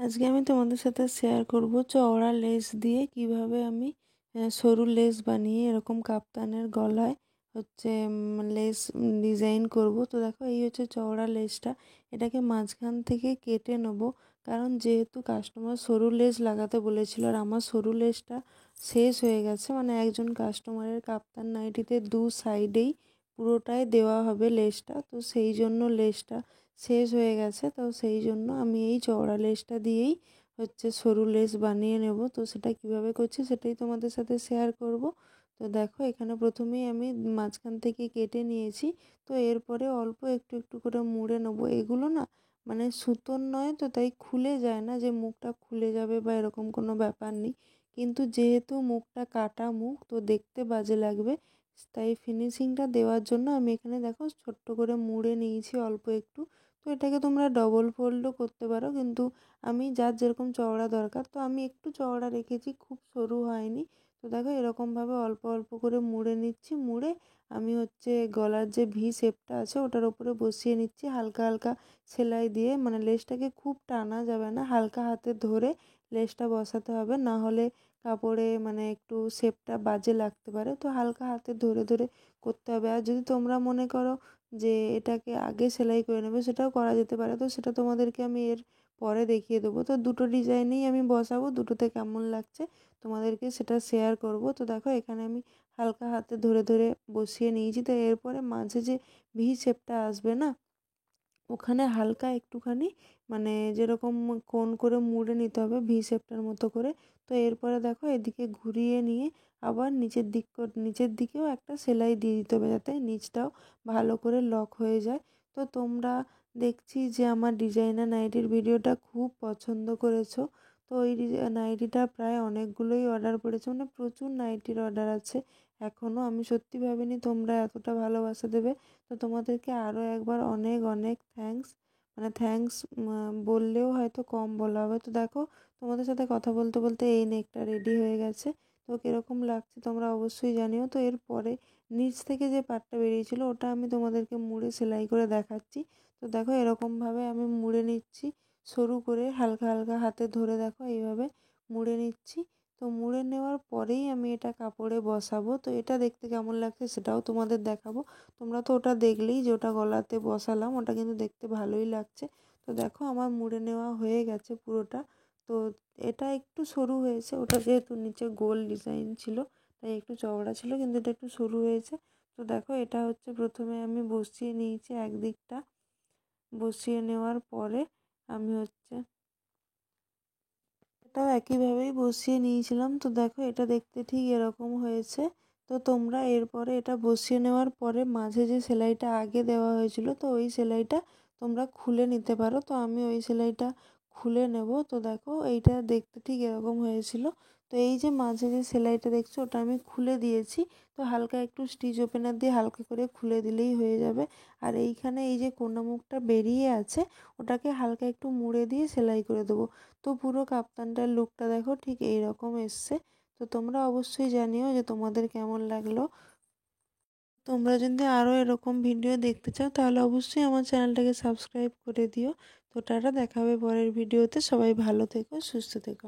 আজকে আমি তোমাদের সাথে শেয়ার করব চওড়া লেস দিয়ে কিভাবে আমি সরু লেস বানিয়ে এরকম কাপ্তানের গলায় লেস ডিজাইন করব। তো দেখো এই হচ্ছে চওড়া লেসটা, এটাকে মাঝখান থেকে কেটে নেব, কারণ যেহেতু কাস্টমার সরু লেস লাগাতে বলেছিল আর আমার সরু লেসটা শেষ হয়ে গেছে, মানে একজন কাস্টমারের কাপ্তান নাইটিতে দু সাইডেই পুরোটাই দেওয়া হবে লেসটা, তো সেই জন্য লেসটা শেষ হয়ে গেছে। তো সেই জন্য আমি এই চওড়া লেসটা দিয়েই সরু লেস বানিয়ে নেব। তো সেটা কিভাবে করছি সেটাই তোমাদের সাথে শেয়ার করব। তো দেখো এখানে প্রথমেই আমি মাঝখান থেকে কেটে নিয়েছি। তো এরপরে অল্প একটু একটু করে মুড়ে নেব। এগুলো না মানে সুতোর নয়, তো তাই খুলে যায় না যে মুখটা খুলে যাবে বা এরকম কোনো ব্যাপার নেই, কিন্তু যেহেতু মুখটা কাটা মুখ তো দেখতে বাজে লাগবে, তাই ফিনিশিংটা দেওয়ার জন্য আমি এখানে দেখো ছোট্ট করে মুড়ে নিয়েছি অল্প একটু। তো এটাকে তোমরা ডবল ফোল্ডও করতে পারো, কিন্তু আমি যার যেরকম চওড়া দরকার, তো আমি একটু চওড়া রেখেছি, খুব সরু হয়নি। তো দেখো এরকমভাবে অল্প অল্প করে মুড়ে নিচ্ছি। মুড়ে আমি গলার যে ভি শেপটা আছে ওটার উপরে বসিয়ে নিচ্ছি হালকা হালকা সেলাই দিয়ে, মানে লেসটাকে খুব টানা যাবে না, হালকা হাতে ধরে লেসটা বসাতে হবে, না হলে কাপড়ে মানে একটু শেপটা বাজে লাগতে পারে। তো হালকা হাতে ধরে ধরে করতে হবে। আর যদি তোমরা মনে করো যে এটাকে আগে সেলাই করে নেবে, সেটাও করা যেতে পারে, তো সেটা তোমাদেরকে আমি এর পরে দেখিয়ে দেবো। তো দুটো ডিজাইনেই আমি বসাবো, দুটোতে কেমন লাগছে তোমাদেরকে সেটা শেয়ার করব। তো দেখো এখানে আমি হালকা হাতে ধরে ধরে বসিয়ে নিয়েছি। তো এরপরে মাঝে যে ভি শেপটা আসবে না, ওখানে হালকা একটুখানি মানে যেরকম কোণ করে মুড়ে নিতে হবে ভি শেপটার মতো করে। তো এরপরে দেখো এদিকে ঘুরিয়ে নিয়ে আবার নিচের দিকেও একটা সেলাই দিয়ে দিতে হবে, যাতে নিচটাও ভালো করে লক হয়ে যায়। তো তোমরা দেখছি যে আমার ডিজাইনার নাইটির ভিডিওটা খুব পছন্দ করেছো। তো ওই নাইটিটা প্রায় অনেকগুলোই অর্ডার পড়েছে, মানে প্রচুর নাইটির অর্ডার আছে এখনও। আমি সত্যি ভাবিনি তোমরা এতটা ভালোবাসা দেবে। তো তোমাদেরকে আরও একবার অনেক অনেক থ্যাঙ্কস, মানে থ্যাঙ্কস বললেও হয়তো কম বলা হবে। তো দেখো তোমাদের সাথে কথা বলতে বলতে এই নেকটা রেডি হয়ে গেছে। তো কীরকম লাগছে তোমরা অবশ্যই জানিও। তো এরপরে নিচ থেকে যে পাটটা বেরিয়েছিল ওটা আমি তোমাদেরকে মুড়ে সেলাই করে দেখাচ্ছি। তো দেখো এরকমভাবে আমি মুড়ে নিচ্ছি, সরু করে হালকা হালকা হাতে ধরে দেখো এইভাবে মুড়ে নিচ্ছি। তো মুড়ে নেওয়ার পরেই আমি এটা কাপড়ে বসাবো। তো এটা দেখতে কেমন লাগছে সেটাও তোমাদের দেখাবো। তোমরা তো ওটা দেখলেই যে ওটা গলাতে বসালাম, ওটা কিন্তু দেখতে ভালোই লাগছে। তো দেখো আমার মুড়ে নেওয়া হয়ে গেছে পুরোটা। তো এটা একটু সরু হয়েছে, ওটা যেহেতু নিচে গোল ডিজাইন ছিল তাই একটু চওড়া ছিল, কিন্তু এটা একটু সরু হয়েছে। তো দেখো এটা প্রথমে আমি বসিয়ে নিয়েছি একদিকটা, বসিয়ে নেওয়ার পরে আমি এটাও একইভাবেই বসিয়ে নিয়েছিলাম। তো দেখো এটা দেখতে ঠিক এরকম হয়েছে। তো তোমরা এরপরে এটা বসিয়ে নেওয়ার পরে মাঝে যে সেলাইটা আগে দেওয়া হয়েছিল, তো ওই সেলাইটা তোমরা খুলে নিতে পারো। তো আমি ওই সেলাইটা খুলে নেব। তো দেখো এইটা দেখতে ঠিক এরকম হয়েছিল। তো এই যে মাঝে যে সেলাইটা দেখছো ওটা আমি খুলে দিয়েছি। তো হালকা একটু স্টিচ ওপেনার দিয়ে হালকা করে খুলে দিলেই হয়ে যাবে। আর এইখানে এই যে কোনা মুখটা বেরিয়ে আছে ওটাকে হালকা একটু মুড়ে দিয়ে সেলাই করে দেবো। তো পুরো কাপ্তানটার লুকটা দেখো ঠিক এই রকম এসছে। তো তোমরা অবশ্যই জানিও যে তোমাদের কেমন লাগলো। তোমরা যদি আরও এরকম ভিডিও দেখতে চাও তাহলে অবশ্যই আমার চ্যানেলটাকে সাবস্ক্রাইব করে দিও। তো টাটা, দেখা হবে পরের ভিডিওতে। সবাই ভালো থেকো, সুস্থ থেকো।